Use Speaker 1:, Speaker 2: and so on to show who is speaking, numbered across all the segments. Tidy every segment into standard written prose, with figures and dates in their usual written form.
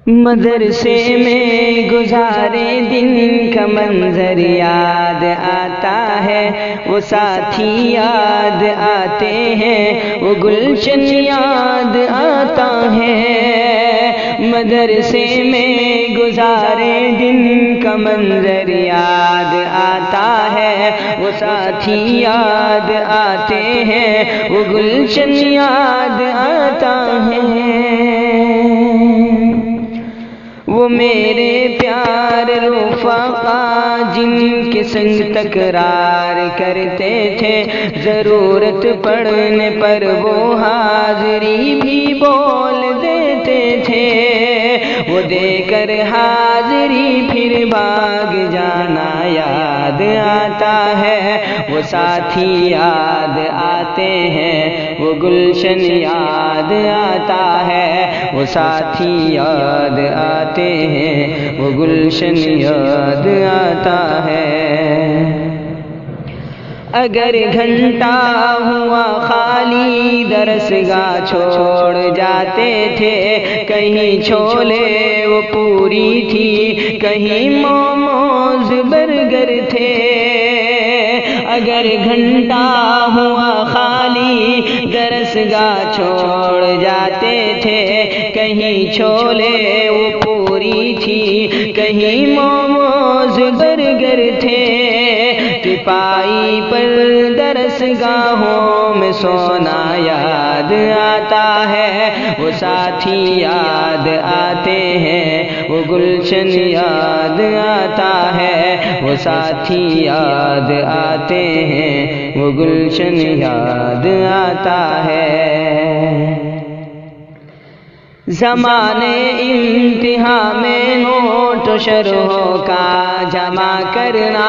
Speaker 1: مدرسے میں گزارے دن کا منظر یاد آتا ہے، وہ ساتھی یاد آتے ہیں، وہ گلشن یاد آتا ہے۔ مدرسے میں گزارے دن کا منظر یاد آتا ہے، وہ ساتھی یاد آتے ہیں، وہ گلشن یاد آتا ہے۔ وہ میرے پیار رفقا جن کے سنگ تکرار کرتے تھے، ضرورت پڑنے پر وہ حاضری بھی بول دیتے تھے، وہ دے کر حاضری پھر بھاگ جانا یاد آتا ہے، وہ ساتھی یاد آتے ہیں، وہ گلشن یاد آتا ہے، وہ ساتھی یاد آتے ہیں، وہ گلشن یاد آتا ہے۔ اگر گھنٹہ ہوا خالی درسگاہ چھوڑ جاتے تھے، کہیں چھولے وہ پوری تھی، کہیں موموز برگر تھے۔ اگر گھنٹہ ہوا خالی درسگاہ چھوڑ جاتے تھے، کہیں چھولے وہ پوری تھی، کہیں موموز برگر تھے۔ ٹپائی پر درسگاہوں میں سونا یاد آتا ہے، وہ ساتھی یاد آتے ہیں، وہ گلشن یاد آتا ہے، وہ ساتھی یاد آتے ہیں، وہ گلشن یاد آتا ہے۔ زمانے انتہا میں نوٹ و شرحوں کا جمع کرنا،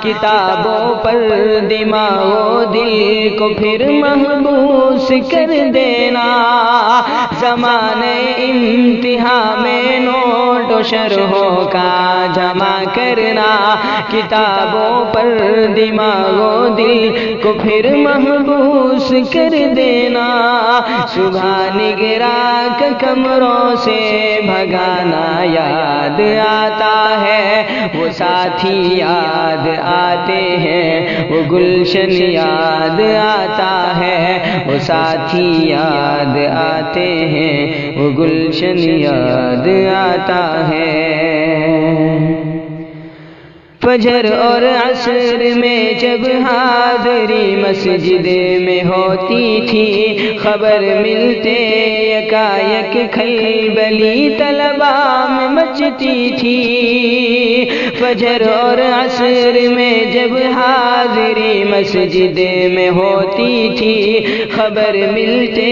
Speaker 1: کتابوں پر دماغ و دل کو پھر محبوس کر دینا۔ زمانے انتہا میں نوٹ و شرحوں کا جمع کرنا، کتابوں پر دماغ و دل کو پھر محبوس کر دینا۔ صبح نگراں کمروں سے بھگانا یاد آتا ہے، وہ ساتھی یاد آتے ہیں، وہ گلشن یاد آتا ہے، وہ ساتھی یاد آتے ہیں، وہ گلشن یاد آتا ہے۔ فجر اور عصر میں جب حاضری مسجد میں ہوتی تھی، خبر ملتے یکایک کھلبلی طلبا میں مچتی تھی۔ فجر اور عصر میں جب حاضری مسجد میں ہوتی تھی، خبر ملتے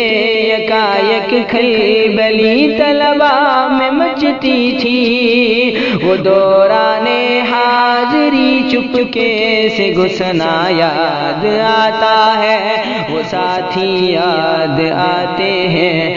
Speaker 1: یکایک کھلبلی طلبا میں مچتی تھی۔ وہ دوران حاضری چپکے سے گھسنا یاد آتا ہے، وہ ساتھی یاد آتے ہیں۔